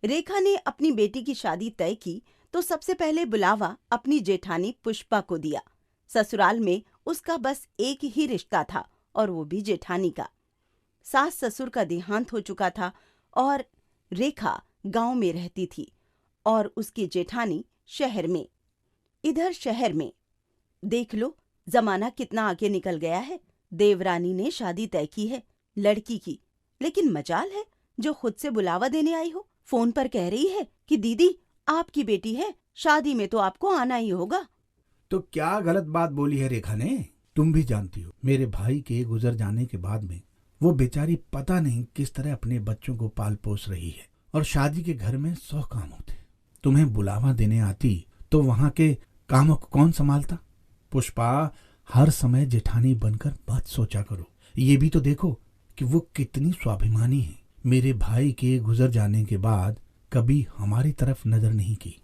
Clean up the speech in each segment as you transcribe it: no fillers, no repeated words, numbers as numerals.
रेखा ने अपनी बेटी की शादी तय की तो सबसे पहले बुलावा अपनी जेठानी पुष्पा को दिया। ससुराल में उसका बस एक ही रिश्ता था और वो भी जेठानी का। सास ससुर का देहांत हो चुका था और रेखा गांव में रहती थी और उसकी जेठानी शहर में। इधर शहर में देख लो, जमाना कितना आगे निकल गया है। देवरानी ने शादी तय की है लड़की की, लेकिन मजाल है जो खुद से बुलावा देने आई हो। फोन पर कह रही है कि दीदी आपकी बेटी है, शादी में तो आपको आना ही होगा। तो क्या गलत बात बोली है रेखा ने? तुम भी जानती हो मेरे भाई के गुजर जाने के बाद में वो बेचारी पता नहीं किस तरह अपने बच्चों को पाल पोस रही है, और शादी के घर में 100 काम होते। तुम्हें बुलावा देने आती तो वहां के कामों को कौन संभालता? पुष्पा, हर समय जेठानी बनकर मत सोचा करो। ये भी तो देखो कि वो कितनी स्वाभिमानी है। मेरे भाई के गुजर जाने के बाद कभी हमारी तरफ नजर नहीं की।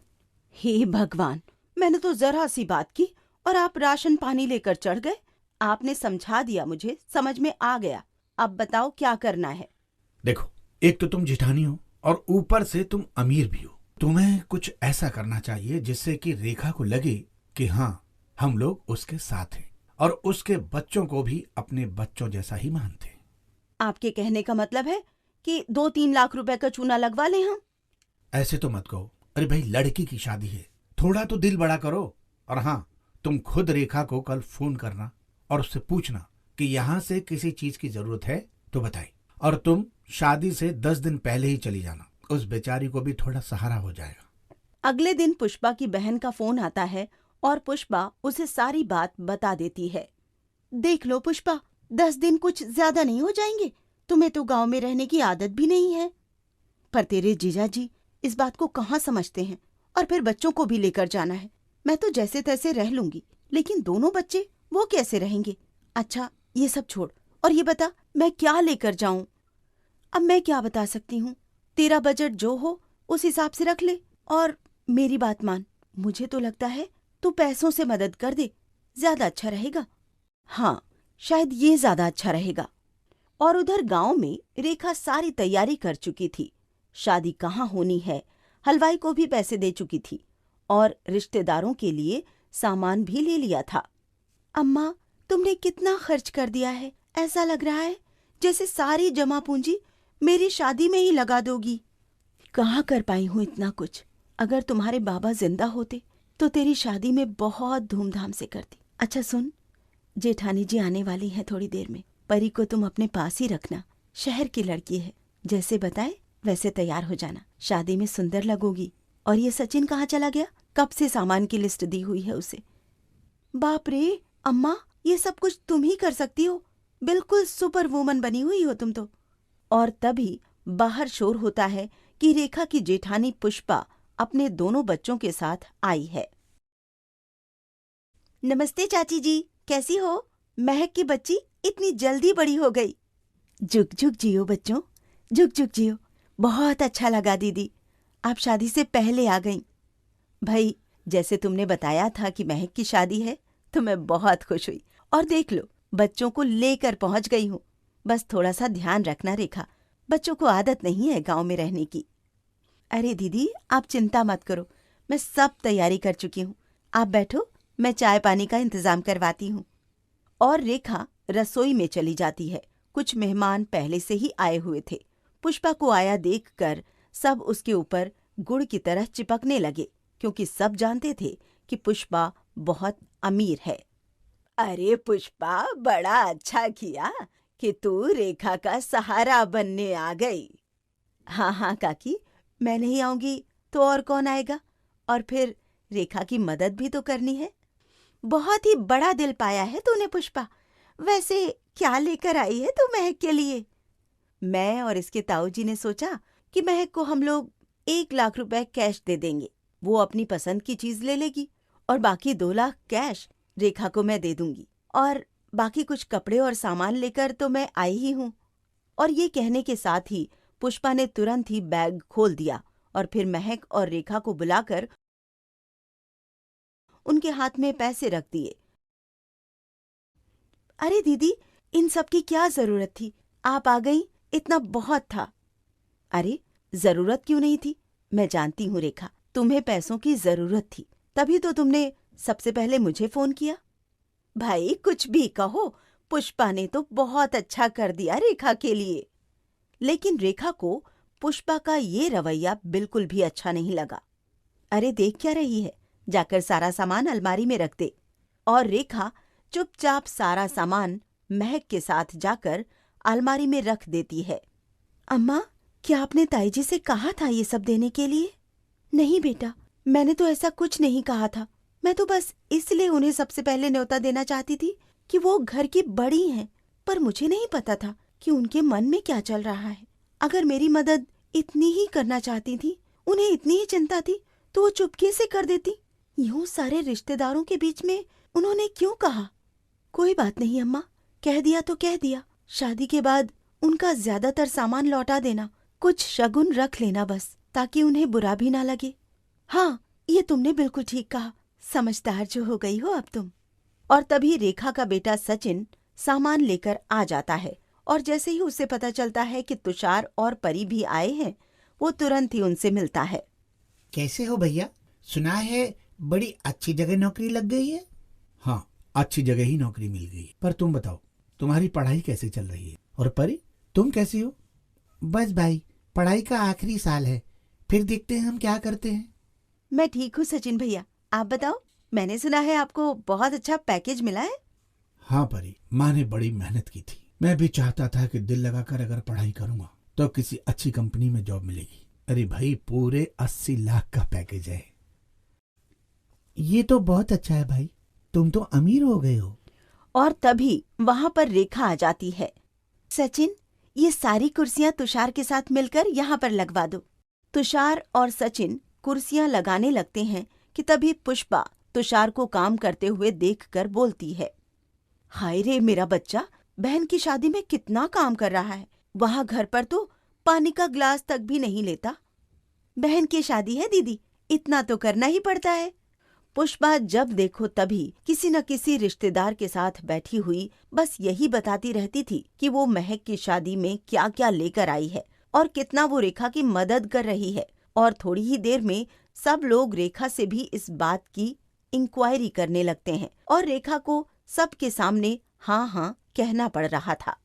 हे भगवान, मैंने तो जरा सी बात की और आप राशन पानी लेकर चढ़ गए। आपने समझा दिया, मुझे समझ में आ गया। अब बताओ क्या करना है। देखो, एक तो तुम जेठानी हो और ऊपर से तुम अमीर भी हो। तुम्हें कुछ ऐसा करना चाहिए जिससे कि रेखा को लगे कि हाँ, हम लोग उसके साथ हैं और उसके बच्चों को भी अपने बच्चों जैसा ही मानते हैं। आपके कहने का मतलब है कि 2-3 लाख रुपए का चूना लगवा लें हम? ऐसे तो मत कहो। अरे भाई, लड़की की शादी है, थोड़ा तो दिल बड़ा करो। और हाँ, तुम खुद रेखा को कल फोन करना और उससे पूछना कि यहाँ से किसी चीज की जरूरत है तो बताए। और तुम शादी से 10 दिन पहले ही चली जाना, उस बेचारी को भी थोड़ा सहारा हो जाएगा। अगले दिन पुष्पा की बहन का फोन आता है और पुष्पा उसे सारी बात बता देती है। देख लो पुष्पा, 10 दिन कुछ ज्यादा नहीं हो जाएंगे। तुम्हें तो गांव में रहने की आदत भी नहीं है। पर तेरे जीजा जी इस बात को कहाँ समझते हैं। और फिर बच्चों को भी लेकर जाना है। मैं तो जैसे तैसे रह लूंगी, लेकिन दोनों बच्चे वो कैसे रहेंगे? अच्छा, ये सब छोड़ और ये बता मैं क्या लेकर जाऊं? अब मैं क्या बता सकती हूँ। तेरा बजट जो हो उस हिसाब से रख ले। और मेरी बात मान, मुझे तो लगता है तू पैसों से मदद कर दे, ज्यादा अच्छा रहेगा। हाँ, शायद ये ज्यादा अच्छा रहेगा। और उधर गांव में रेखा सारी तैयारी कर चुकी थी। शादी कहाँ होनी है, हलवाई को भी पैसे दे चुकी थी और रिश्तेदारों के लिए सामान भी ले लिया था। अम्मा, तुमने कितना खर्च कर दिया है। ऐसा लग रहा है जैसे सारी जमा पूंजी मेरी शादी में ही लगा दोगी। कहाँ कर पाई हूँ इतना कुछ। अगर तुम्हारे बाबा जिंदा होते तो तेरी शादी में बहुत धूमधाम से करती। अच्छा सुन, जेठानी जी आने वाली हैं थोड़ी देर में। परी को तुम अपने पास ही रखना, शहर की लड़की है। जैसे बताए वैसे तैयार हो जाना, शादी में सुंदर लगोगी। और ये सचिन कहाँ चला गया? कब से सामान की लिस्ट दी हुई है उसे। बाप रे अम्मा, ये सब कुछ तुम ही कर सकती हो। बिल्कुल सुपर वुमन बनी हुई हो तुम तो। और तभी बाहर शोर होता है कि रेखा की जेठानी पुष्पा अपने दोनों बच्चों के साथ आई है। नमस्ते चाची जी, कैसी हो? महक की बच्ची इतनी जल्दी बड़ी हो गई। जुग जुग जियो बच्चों, जुग जुग जियो। बहुत अच्छा लगा दीदी, आप शादी से पहले आ गईं। भाई, जैसे तुमने बताया था कि महक की शादी है तो मैं बहुत खुश हुई। और देख लो, बच्चों को लेकर पहुंच गई हूँ। बस थोड़ा सा ध्यान रखना रेखा, बच्चों को आदत नहीं है गांव में रहने की। अरे दीदी, आप चिंता मत करो, मैं सब तैयारी कर चुकी हूँ। आप बैठो, मैं चाय पानी का इंतजाम करवाती हूँ। और रेखा रसोई में चली जाती है। कुछ मेहमान पहले से ही आए हुए थे। पुष्पा को आया देखकर सब उसके ऊपर गुड़ की तरह चिपकने लगे, क्योंकि सब जानते थे कि पुष्पा बहुत अमीर है। अरे पुष्पा, बड़ा अच्छा किया कि तू रेखा का सहारा बनने आ गई। हाँ हाँ काकी, मैं नहीं आऊंगी तो और कौन आएगा? और फिर रेखा की मदद भी तो करनी है। बहुत ही बड़ा दिल पाया है तूने पुष्पा। वैसे क्या लेकर आई है तू महक के लिए? मैं और इसके ताऊ जी ने सोचा कि महक को हम लोग 1 लाख रुपए कैश दे देंगे। वो अपनी पसंद की चीज ले लेगी और बाकी 2 लाख कैश रेखा को मैं दे दूंगी। और बाकी कुछ कपड़े और सामान लेकर तो मैं आई ही हूँ। और ये कहने के साथ ही पुष्पा ने तुरंत ही बैग खोल दिया और फिर महक और रेखा को बुलाकर उनके हाथ में पैसे रख दिए। अरे दीदी, इन सब की क्या जरूरत थी? आप आ गई, इतना बहुत था। अरे, जरूरत क्यों नहीं थी? मैं जानती हूँ रेखा, तुम्हें पैसों की जरूरत थी, तभी तो तुमने सबसे पहले मुझे फोन किया। भाई कुछ भी कहो, पुष्पा ने तो बहुत अच्छा कर दिया रेखा के लिए। लेकिन रेखा को पुष्पा का ये रवैया बिल्कुल भी अच्छा नहीं लगा। अरे देख क्या रही है, जाकर सारा सामान अलमारी में रख दे। और रेखा चुपचाप सारा सामान महक के साथ जाकर अलमारी में रख देती है। अम्मा, क्या आपने ताई जी से कहा था ये सब देने के लिए? नहीं बेटा, मैंने तो ऐसा कुछ नहीं कहा था। मैं तो बस इसलिए उन्हें सबसे पहले न्योता देना चाहती थी कि वो घर की बड़ी हैं, पर मुझे नहीं पता था कि उनके मन में क्या चल रहा है। अगर मेरी मदद इतनी ही करना चाहती थी, उन्हें इतनी ही चिंता थी, तो वो चुपके से कर देती। यूं सारे रिश्तेदारों के बीच में उन्होंने क्यों कहा? कोई बात नहीं अम्मा, कह दिया तो कह दिया। शादी के बाद उनका ज्यादातर सामान लौटा देना, कुछ शगुन रख लेना बस, ताकि उन्हें बुरा भी ना लगे। हाँ, ये तुमने बिल्कुल ठीक कहा। समझदार जो हो गई हो अब तुम। और तभी रेखा का बेटा सचिन सामान लेकर आ जाता है, और जैसे ही उसे पता चलता है कि तुषार और परी भी आए हैं, वो तुरंत ही उनसे मिलता है। कैसे हो भैया? सुना है बड़ी अच्छी जगह नौकरी लग गई है। हाँ, अच्छी जगह ही नौकरी मिल गई। पर तुम बताओ, तुम्हारी पढ़ाई कैसे चल रही है? और परी, तुम कैसी हो? बस भाई, पढ़ाई का आखिरी साल है, फिर देखते हैं हम क्या करते हैं। मैं ठीक हूँ सचिन भैया, आप बताओ। मैंने सुना है आपको बहुत अच्छा पैकेज मिला है। हाँ परी, माँ ने बड़ी मेहनत की थी। मैं भी चाहता था कि दिल लगाकर अगर पढ़ाई करूंगा तो किसी अच्छी कंपनी में जॉब मिलेगी। अरे भाई, पूरे 80 लाख का पैकेज है। ये तो बहुत अच्छा है भाई, तुम तो अमीर हो गए हो। और तभी वहां पर रेखा आ जाती है। सचिन, ये सारी कुर्सियां तुषार के साथ मिलकर यहाँ पर लगवा दो। तुषार और सचिन कुर्सियां लगाने लगते हैं कि तभी पुष्पा तुषार को काम करते हुए देखकर बोलती है, हाय रे मेरा बच्चा, बहन की शादी में कितना काम कर रहा है। वहां घर पर तो पानी का ग्लास तक भी नहीं लेता। बहन की शादी है दीदी, इतना तो करना ही पड़ता है। पुष्पा जब देखो तभी किसी न किसी रिश्तेदार के साथ बैठी हुई बस यही बताती रहती थी कि वो महक की शादी में क्या क्या लेकर आई है और कितना वो रेखा की मदद कर रही है। और थोड़ी ही देर में सब लोग रेखा से भी इस बात की इंक्वायरी करने लगते हैं और रेखा को सबके सामने हाँ हाँ कहना पड़ रहा था।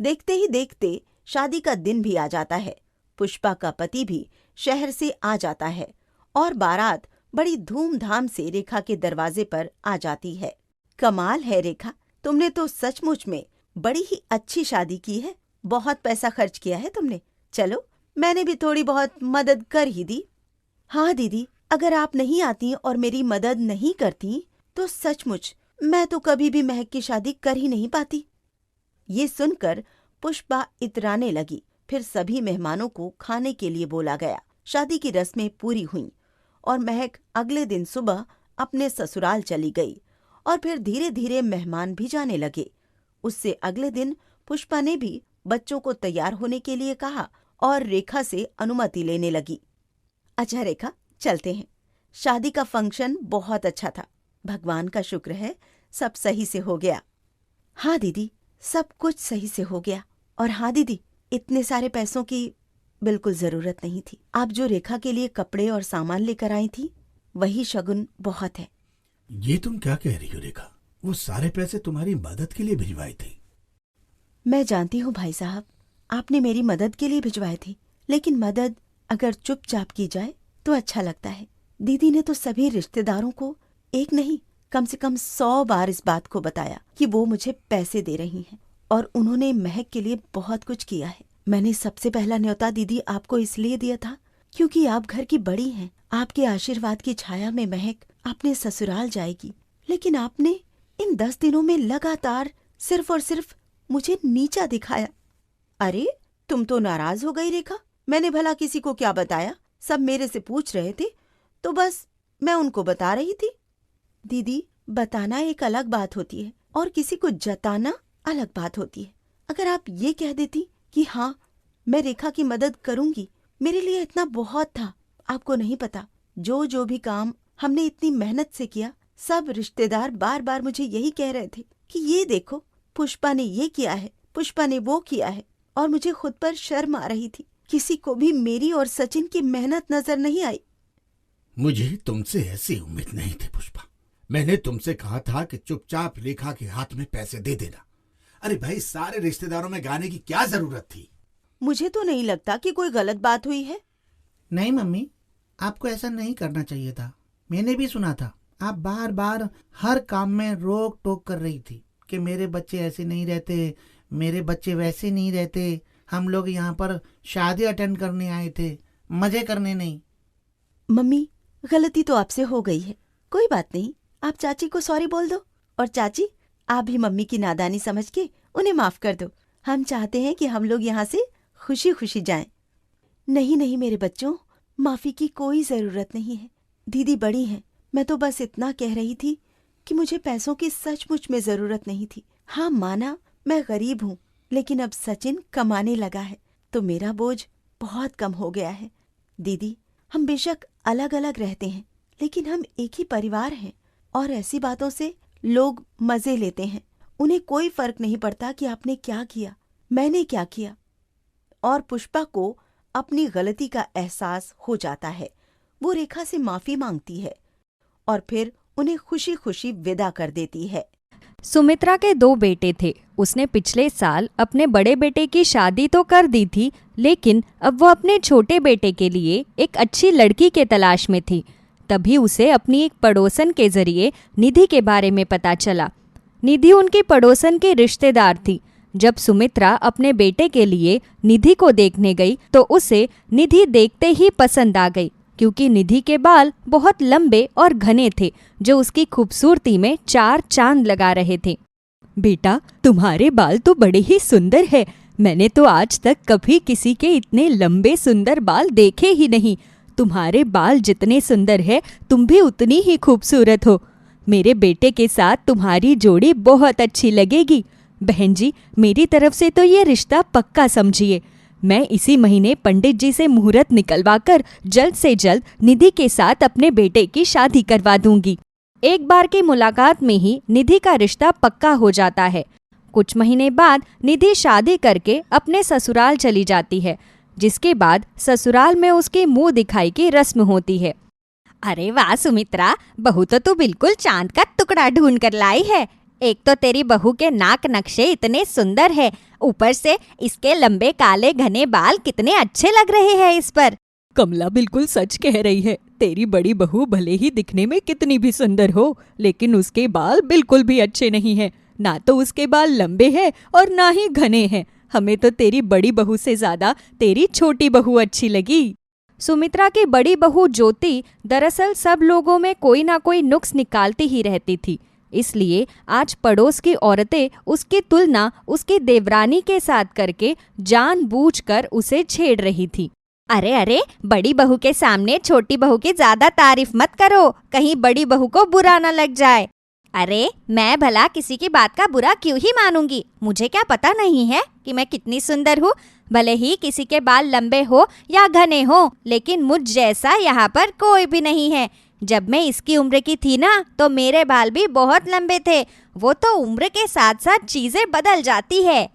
देखते ही देखते शादी का दिन भी आ जाता है। पुष्पा का पति भी शहर से आ जाता है और बारात बड़ी धूमधाम से रेखा के दरवाजे पर आ जाती है। कमाल है रेखा, तुमने तो सचमुच में बड़ी ही अच्छी शादी की है। बहुत पैसा खर्च किया है तुमने। चलो, मैंने भी थोड़ी बहुत मदद कर ही दी। हाँ दीदी, अगर आप नहीं आती और मेरी मदद नहीं करती तो सचमुच मैं तो कभी भी महक की शादी कर ही नहीं पाती। ये सुनकर पुष्पा इतराने लगी। फिर सभी मेहमानों को खाने के लिए बोला गया। शादी की रस्में पूरी हुईं और महक अगले दिन सुबह अपने ससुराल चली गई और फिर धीरे धीरे मेहमान भी जाने लगे। उससे अगले दिन पुष्पा ने भी बच्चों को तैयार होने के लिए कहा और रेखा से अनुमति लेने लगी। अच्छा रेखा, चलते हैं। शादी का फंक्शन बहुत अच्छा था, भगवान का शुक्र है सब सही से हो गया। हाँ दीदी, सब कुछ सही से हो गया। और हाँ दीदी, इतने सारे पैसों की बिल्कुल जरूरत नहीं थी। आप जो रेखा के लिए कपड़े और सामान लेकर आई थी, वही शगुन बहुत है। ये तुम क्या कह रही हो रेखा? वो सारे पैसे तुम्हारी मदद के लिए भिजवाए थे। मैं जानती हूँ भाई साहब, आपने मेरी मदद के लिए भिजवाए थे, लेकिन मदद अगर चुपचाप की जाए तो अच्छा लगता है। दीदी ने तो सभी रिश्तेदारों को एक नहीं कम से कम 100 बार इस बात को बताया कि वो मुझे पैसे दे रही हैं और उन्होंने महक के लिए बहुत कुछ किया है। मैंने सबसे पहला न्योता दीदी आपको इसलिए दिया था क्योंकि आप घर की बड़ी हैं। आपके आशीर्वाद की छाया में महक अपने ससुराल जाएगी, लेकिन आपने इन 10 दिनों में लगातार सिर्फ और सिर्फ मुझे नीचा दिखाया। अरे, तुम तो नाराज हो गई रेखा। मैंने भला किसी को क्या बताया? सब मेरे से पूछ रहे थे तो बस मैं उनको बता रही थी। दीदी, बताना एक अलग बात होती है और किसी को जताना अलग बात होती है। अगर आप ये कह देती कि हाँ, मैं रेखा की मदद करूंगी, मेरे लिए इतना बहुत था। आपको नहीं पता, जो भी काम हमने इतनी मेहनत से किया, सब रिश्तेदार बार बार मुझे यही कह रहे थे कि ये देखो, पुष्पा ने ये किया है, पुष्पा ने वो किया है। और मुझे खुद पर शर्म आ रही थी किसी को भी मेरी और सचिन की मेहनत नजर नहीं आई। मुझे तुमसे ऐसी उम्मीद नहीं थी पुष्पा। मैंने तुमसे कहा था कि चुपचाप रेखा के हाथ में पैसे दे देना। अरे भाई, सारे रिश्तेदारों में गाने की क्या जरूरत थी? मुझे तो नहीं लगता कि कोई गलत बात हुई है। नहीं मम्मी, आपको ऐसा नहीं करना चाहिए था। मैंने भी सुना था, आप बार बार हर काम में रोक टोक कर रही थी कि मेरे बच्चे ऐसे नहीं रहते, मेरे बच्चे वैसे नहीं रहते। हम लोग यहाँ पर शादी अटेंड करने आए थे, मजे करने नहीं। मम्मी, गलती तो आपसे हो गई है, कोई बात नहीं। आप चाची को सॉरी बोल दो। और चाची, आप भी मम्मी की नादानी समझ के उन्हें माफ कर दो। हम चाहते हैं कि हम लोग यहाँ से खुशी खुशी जाएं। नहीं नहीं मेरे बच्चों, माफी की कोई जरूरत नहीं है। दीदी बड़ी हैं, मैं तो बस इतना कह रही थी कि मुझे पैसों की सचमुच में जरूरत नहीं थी। हाँ माना, मैं गरीब हूँ, लेकिन अब सचिन कमाने लगा है तो मेरा बोझ बहुत कम हो गया है। दीदी, हम बेशक अलग अलग रहते हैं, लेकिन हम एक ही परिवार हैं और ऐसी बातों से लोग मजे लेते हैं। उन्हें कोई फर्क नहीं पड़ता कि आपने क्या किया, मैंने क्या किया। और पुष्पा को अपनी गलती का एहसास हो जाता है। वो रेखा से माफी मांगती है और फिर उन्हें खुशी खुशी विदा कर देती है। सुमित्रा के 2 बेटे थे। उसने पिछले साल अपने बड़े बेटे की शादी तो कर दी थी, लेकिन अब वो अपने छोटे बेटे के लिए एक अच्छी लड़की के तलाश में थी। तभी उसे अपनी एक पड़ोसन के जरिए निधि के बारे में पता चला। निधि उनकी पड़ोसन की रिश्तेदार थी। जब सुमित्रा अपने बेटे के लिए निधि को देखने गई तो उसे निधि देखते ही पसंद आ गई, क्योंकि निधि के बाल बहुत लंबे और घने थे जो उसकी खूबसूरती में 4 चांद लगा रहे थे। बेटा, तुम्हारे बाल तो बड़े ही सुंदर है। मैंने तो आज तक कभी किसी के इतने लंबे सुंदर बाल देखे ही नहीं। तुम्हारे बाल जितने सुंदर है, तुम भी उतनी ही खूबसूरत हो। मेरे बेटे के साथ तुम्हारी जोड़ी बहुत अच्छी लगेगी। बहन जी, मेरी तरफ से तो ये रिश्ता पक्का समझिए। मैं इसी महीने पंडित जी से मुहूर्त निकलवाकर जल्द से जल्द निधि के साथ अपने बेटे की शादी करवा दूंगी। एक बार की मुलाकात में ही निधि का रिश्ता पक्का हो जाता है। कुछ महीने बाद निधि शादी करके अपने ससुराल चली जाती है, जिसके बाद ससुराल में उसकी मुंह दिखाई की रस्म होती है। अरे वाह सुमित्रा, बहू तो तू बिल्कुल चांद का टुकड़ा ढूंढ कर लाई है। एक तो तेरी बहू के नाक नक्शे इतने सुंदर है, ऊपर से इसके लंबे काले घने बाल कितने अच्छे लग रहे हैं इस पर। कमला बिल्कुल सच कह रही है। तेरी बड़ी बहू भले ही दिखने में कितनी भी सुंदर हो, लेकिन उसके बाल बिल्कुल भी अच्छे नहीं हैं। ना तो उसके बाल लंबे हैं और ना ही घने हैं। हमें तो तेरी बड़ी बहू से ज्यादा तेरी छोटी बहू अच्छी लगी। सुमित्रा की बड़ी बहू ज्योति दरअसल सब लोगों में कोई ना कोई नुक्स निकालती ही रहती थी, इसलिए आज पड़ोस की औरतें उसकी तुलना उसकी देवरानी के साथ करके जानबूझकर उसे छेड़ रही थी। अरे अरे, बड़ी बहू के सामने छोटी बहू की ज्यादा तारीफ मत करो, कहीं बड़ी बहू को बुरा न लग जाए। अरे मैं भला किसी की बात का बुरा क्यों ही मानूंगी? मुझे क्या पता नहीं है कि मैं कितनी सुंदर हूँ? भले ही किसी के बाल लंबे हो या घने हो, लेकिन मुझ जैसा यहाँ पर कोई भी नहीं है। जब मैं इसकी उम्र की थी ना, तो मेरे बाल भी बहुत लंबे थे। वो तो उम्र के साथ साथ चीजें बदल जाती है।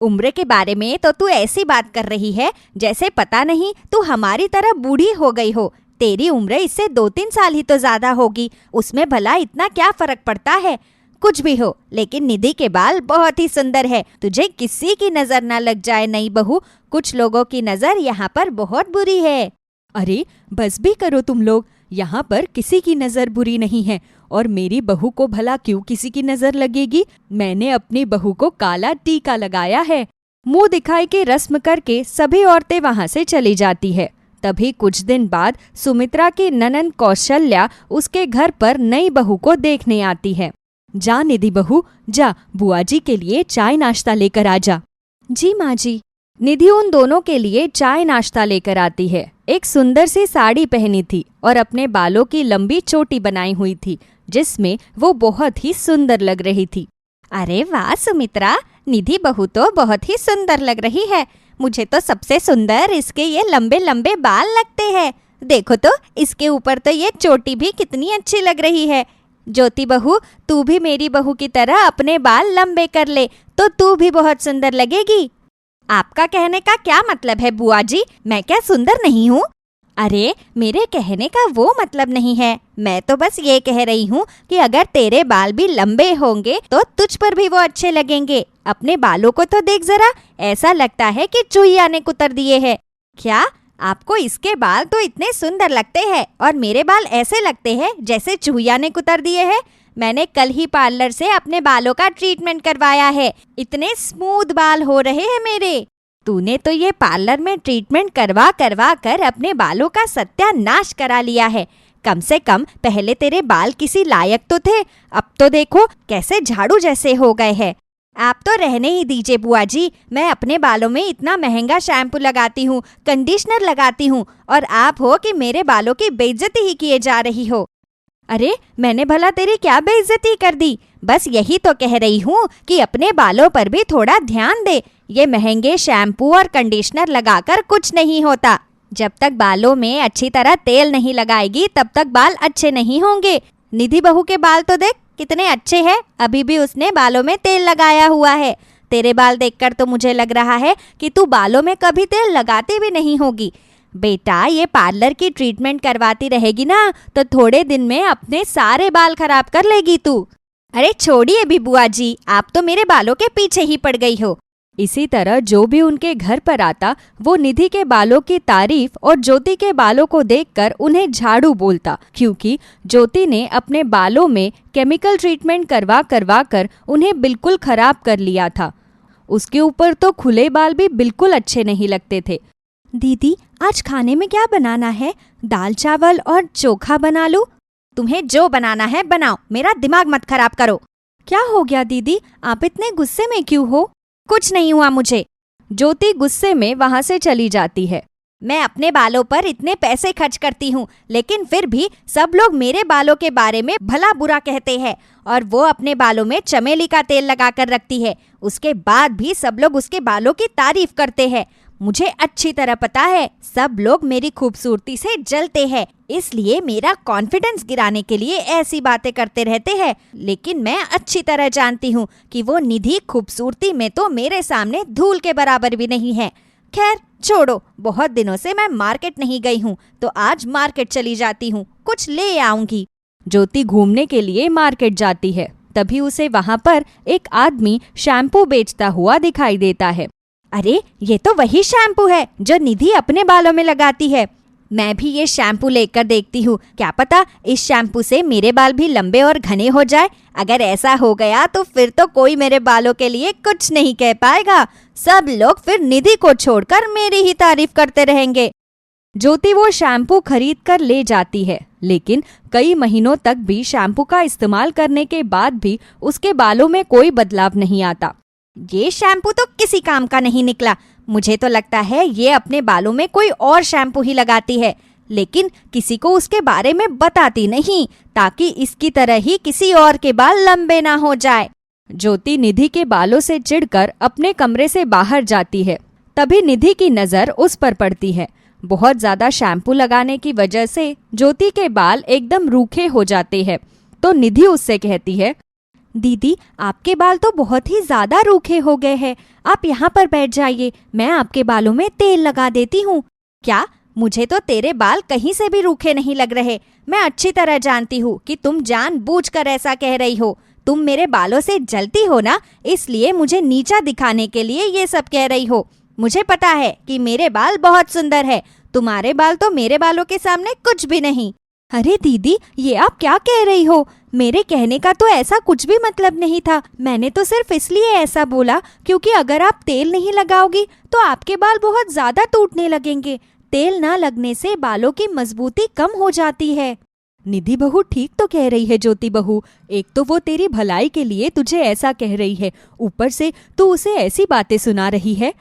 उम्र के बारे में तो तू ऐसी बात कर रही है जैसे पता नहीं तू हमारी तरह बूढ़ी हो गई हो। तेरी उम्र इससे 2-3 साल ही तो ज्यादा होगी, उसमें भला इतना क्या फर्क पड़ता है? कुछ भी हो, लेकिन निधि के बाल बहुत ही सुंदर है। तुझे किसी की नजर न लग जाए नई बहू, कुछ लोगों की नजर यहाँ पर बहुत बुरी है। अरे बस भी करो तुम लोग, यहाँ पर किसी की नजर बुरी नहीं है। और मेरी बहू को भला क्यों किसी की नजर लगेगी? मैंने अपनी बहू को काला टीका लगाया है। मुंह दिखाई की रस्म करके सभी औरतें वहां से चली जाती है। तभी कुछ दिन बाद सुमित्रा की ननंद कौशल्या उसके घर पर नई बहू को देखने आती है। जा निधि बहू, जा बुआ जी के लिए चाय नाश्ता लेकर आ जा। जी माँ जी। निधि उन दोनों के लिए चाय नाश्ता लेकर आती है। एक सुंदर सी साड़ी पहनी थी और अपने बालों की लंबी चोटी बनाई हुई थी, जिसमें वो बहुत ही सुंदर लग रही थी। अरे वाह सुमित्रा, निधि बहू तो बहुत ही सुंदर लग रही है। मुझे तो सबसे सुंदर इसके ये लंबे लंबे बाल लगते हैं। देखो तो इसके ऊपर तो ये चोटी भी कितनी अच्छी लग रही है। ज्योति बहू, तू भी मेरी बहू की तरह अपने बाल लंबे कर ले तो तू भी बहुत सुंदर लगेगी। आपका कहने का क्या मतलब है बुआ जी? मैं क्या सुंदर नहीं हूँ? अरे मेरे कहने का वो मतलब नहीं है। मैं तो बस ये कह रही हूँ कि अगर तेरे बाल भी लंबे होंगे तो तुझ पर भी वो अच्छे लगेंगे। अपने बालों को तो देख जरा, ऐसा लगता है कि चूहिया ने कुतर दिए हैं। क्या आपको इसके बाल तो इतने सुंदर लगते हैं और मेरे बाल ऐसे लगते हैं जैसे चूहिया ने कुतर दिए हैं? मैंने कल ही पार्लर से अपने बालों का ट्रीटमेंट करवाया है, इतने स्मूथ बाल हो रहे हैं मेरे। तूने तो ये पार्लर में ट्रीटमेंट करवा करवा कर अपने बालों का सत्यानाश करा लिया है। कम से कम पहले तेरे बाल किसी लायक तो थे, अब तो देखो कैसे झाड़ू जैसे हो गए हैं। आप तो रहने ही दीजिए बुआ जी, मैं अपने बालों में इतना महंगा शैम्पू लगाती हूँ, कंडीशनर लगाती हूँ, और आप हो कि मेरे बालों की बेइज्जती ही किए जा रही हो। अरे मैंने भला तेरी क्या बेइज्जती कर दी? बस यही तो कह रही हूँ कि अपने बालों पर भी थोड़ा ध्यान दे। ये महंगे शैम्पू और कंडीशनर लगाकर कुछ नहीं होता। जब तक बालों में अच्छी तरह तेल नहीं लगाएगी तब तक बाल अच्छे नहीं होंगे। निधि बहू के बाल तो देख कितने अच्छे हैं, अभी भी उसने बालों में तेल लगाया हुआ है। तेरे बाल देखकर तो मुझे लग रहा है कि तू बालों में कभी तेल लगाती भी नहीं होगी। बेटा ये पार्लर की ट्रीटमेंट करवाती रहेगी ना तो थोड़े दिन में अपने सारे बाल खराब कर लेगी तू। अरे छोड़िए भी बुआ जी, आप तो मेरे बालों के पीछे ही पड़ गई हो। इसी तरह जो भी उनके घर पर आता वो निधि के बालों की तारीफ और ज्योति के बालों को देखकर उन्हें झाड़ू बोलता, क्योंकि ज्योति ने अपने बालों में केमिकल ट्रीटमेंट करवा करवा कर उन्हें बिल्कुल खराब कर लिया था। उसके ऊपर तो खुले बाल भी बिल्कुल अच्छे नहीं लगते थे। दीदी आज खाने में क्या बनाना है? दाल चावल और चोखा बना लूं? तुम्हें जो बनाना है बनाओ, मेरा दिमाग मत खराब करो। क्या हो गया दीदी, आप इतने गुस्से में क्यों हो? कुछ नहीं हुआ मुझे। ज्योति गुस्से में वहां से चली जाती है। मैं अपने बालों पर इतने पैसे खर्च करती हूँ, लेकिन फिर भी सब लोग मेरे बालों के बारे में भला बुरा कहते हैं, और वो अपने बालों में चमेली का तेल लगाकर रखती है। उसके बाद भी सब लोग उसके बालों की तारीफ करते हैं। मुझे अच्छी तरह पता है सब लोग मेरी खूबसूरती से जलते हैं, इसलिए मेरा कॉन्फिडेंस गिराने के लिए ऐसी बातें करते रहते हैं। लेकिन मैं अच्छी तरह जानती हूँ कि वो निधि खूबसूरती में तो मेरे सामने धूल के बराबर भी नहीं है। खैर छोड़ो, बहुत दिनों से मैं मार्केट नहीं गई हूँ, तो आज मार्केट चली जाती हूँ, कुछ ले आऊंगी। ज्योति घूमने के लिए मार्केट जाती है, तभी उसे वहां पर एक आदमी शैम्पू बेचता हुआ दिखाई देता है। अरे ये तो वही शैम्पू है जो निधि अपने बालों में लगाती है। मैं भी ये शैम्पू लेकर देखती हूँ, क्या पता इस शैम्पू से मेरे बाल भी लंबे और घने हो जाए। अगर ऐसा हो गया तो फिर तो कोई मेरे बालों के लिए कुछ नहीं कह पाएगा। सब लोग फिर निधि को छोड़कर मेरी ही तारीफ करते रहेंगे। ज्योति वो शैम्पू खरीद कर ले जाती है, लेकिन कई महीनों तक भी शैम्पू का इस्तेमाल करने के बाद भी उसके बालों में कोई बदलाव नहीं आता। ये शैम्पू तो किसी काम का नहीं निकला। मुझे तो लगता है ये अपने बालों में कोई और शैम्पू ही लगाती है, लेकिन किसी को उसके बारे में बताती नहीं, ताकि इसकी तरह ही किसी और के बाल लंबे ना हो जाए। ज्योति निधि के बालों से चिढ़कर अपने कमरे से बाहर जाती है। तभी निधि की नजर उस पर पड़ती है। बहुत ज्यादा शैम्पू लगाने की वजह से ज्योति के बाल एकदम रूखे हो जाते हैं। तो निधि उससे कहती है, दीदी आपके बाल तो बहुत ही ज्यादा रूखे हो गए हैं, आप यहाँ पर बैठ जाइए, मैं आपके बालों में तेल लगा देती हूँ। क्या? मुझे तो तेरे बाल कहीं से भी रूखे नहीं लग रहे। मैं अच्छी तरह जानती हूँ कि तुम जानबूझकर ऐसा कह रही हो। तुम मेरे बालों से जलती हो ना, इसलिए मुझे नीचा दिखाने के लिए ये सब कह रही हो। मुझे पता है कि मेरे बाल बहुत सुंदर है, तुम्हारे बाल तो मेरे बालों के सामने कुछ भी नहीं। अरे दीदी ये आप क्या कह रही हो? मेरे कहने का तो ऐसा कुछ भी मतलब नहीं था। मैंने तो सिर्फ इसलिए ऐसा बोला क्योंकि अगर आप तेल नहीं लगाओगी तो आपके बाल बहुत ज्यादा टूटने लगेंगे। तेल ना लगने से बालों की मजबूती कम हो जाती है। निधि बहू ठीक तो कह रही है ज्योति बहू। एक तो वो तेरी भलाई के लिए तुझे ऐसा कह रही है, ऊपर से तू उसे ऐसी बातें सुना रही है।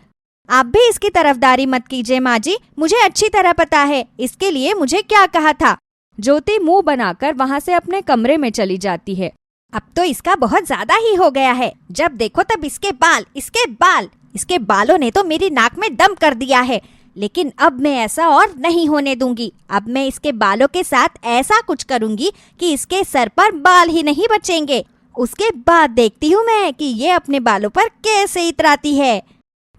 आप भी इसकी तरफदारी मत कीजिए माँ जी, मुझे अच्छी तरह पता है इसके लिए मुझे क्या कहा था। ज्योति मुंह बनाकर वहां से अपने कमरे में चली जाती है। अब तो इसका बहुत ज्यादा ही हो गया है। जब देखो तब इसके बालों ने तो मेरी नाक में दम कर दिया है। लेकिन अब मैं ऐसा और नहीं होने दूंगी। अब मैं इसके बालों के साथ ऐसा कुछ करूंगी कि इसके सर पर बाल ही नहीं बचेंगे। उसके बाद देखती हूँ मैं कि ये अपने बालों पर कैसे इतराती है।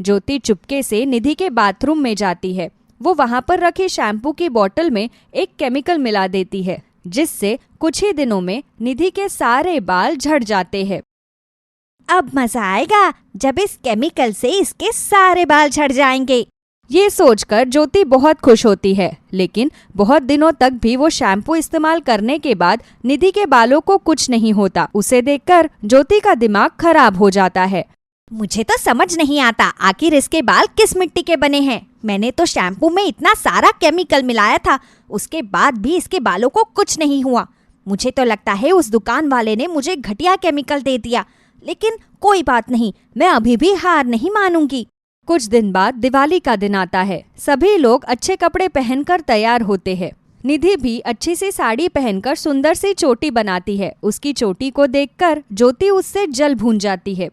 ज्योति चुपके से निधि के बाथरूम में जाती है। वो वहां पर रखे शैम्पू की बोतल में एक केमिकल मिला देती है, जिससे कुछ ही दिनों में निधि के सारे बाल झड़ जाते हैं। अब मजा आएगा जब इस केमिकल से इसके सारे बाल झड़ जाएंगे। ये सोचकर ज्योति बहुत खुश होती है, लेकिन बहुत दिनों तक भी वो शैम्पू इस्तेमाल करने के बाद निधि के बालों को कुछ नहीं होता। उसे देखकर ज्योति का दिमाग खराब हो जाता है। मुझे तो समझ नहीं आता आखिर इसके बाल किस मिट्टी के बने हैं। मैंने तो शैम्पू में इतना सारा केमिकल मिलाया था, उसके बाद भी इसके बालों को कुछ नहीं हुआ। मुझे तो लगता है उस दुकान वाले ने मुझे घटिया केमिकल दे दिया, लेकिन कोई बात नहीं, मैं अभी भी हार नहीं मानूंगी। कुछ दिन बाद दिवाली का दिन आता है। सभी लोग अच्छे कपड़े पहनकर तैयार होते हैं। निधि भी अच्छी सी साड़ी पहनकर सुंदर सी चोटी बनाती है। उसकी चोटी को देखकर ज्योति उससे जल भून जाती है।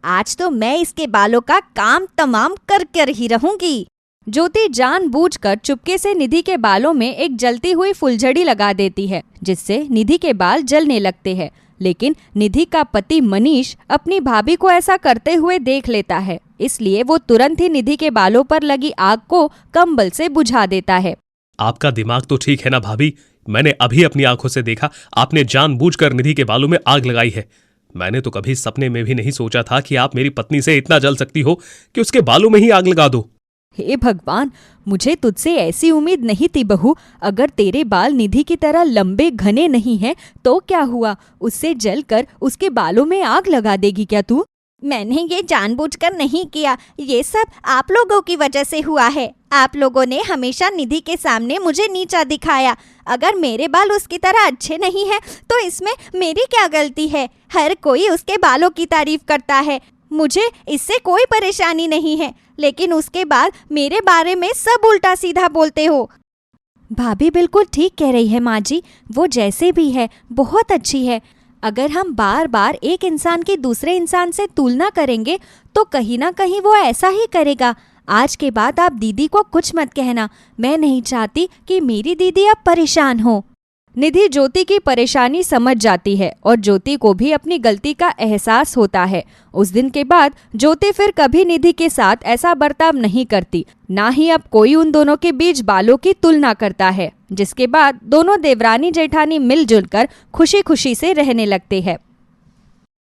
आज तो मैं इसके बालों का काम तमाम कर ही रहूंगी। ज्योति जानबूझकर चुपके से निधि के बालों में एक जलती हुई फुलझड़ी लगा देती है, जिससे निधि के बाल जलने लगते हैं। लेकिन निधि का पति मनीष अपनी भाभी को ऐसा करते हुए देख लेता है, इसलिए वो तुरंत ही निधि के बालों पर लगी आग को कंबल से बुझा देता है। आपका दिमाग तो ठीक है ना भाभी? मैंने अभी अपनी आंखों से देखा, आपने जानबूझकर निधि के बालों में आग लगाई है। मैंने तो कभी सपने में भी नहीं सोचा था कि आप मेरी पत्नी से इतना जल सकती हो कि उसके बालों में ही आग लगा दो। हे भगवान, मुझे तुझसे ऐसी उम्मीद नहीं थी बहू। अगर तेरे बाल निधि की तरह लंबे घने नहीं हैं तो क्या हुआ? उससे जलकर उसके बालों में आग लगा देगी क्या तू? मैंने ये जानबूझकर नहीं किया, ये सब आप लोगों की वजह से हुआ है। आप लोगों ने हमेशा निधि के सामने मुझे नीचा दिखाया। अगर मेरे बाल उसकी तरह अच्छे नहीं हैं तो इसमें मेरी क्या गलती है? हर कोई उसके बालों की तारीफ करता है, मुझे इससे कोई परेशानी नहीं है, लेकिन उसके बाद मेरे बारे में सब उल्टा सीधा बोलते हो। भाभी बिल्कुल ठीक कह रही है माँ जी, वो जैसे भी है बहुत अच्छी है। अगर हम बार बार एक इंसान की दूसरे इंसान से तुलना करेंगे तो कहीं ना कहीं वो ऐसा ही करेगा। आज के बाद आप दीदी को कुछ मत कहना, मैं नहीं चाहती कि मेरी दीदी अब परेशान हो। निधि ज्योति की परेशानी समझ जाती है और ज्योति को भी अपनी गलती का एहसास होता है। उस दिन के बाद ज्योति फिर कभी निधि के साथ ऐसा बर्ताव नहीं करती, ना ही अब कोई उन दोनों के बीच बालों की तुलना करता है। जिसके बाद दोनों देवरानी जेठानी मिलजुल कर खुशी खुशी से रहने लगते हैं।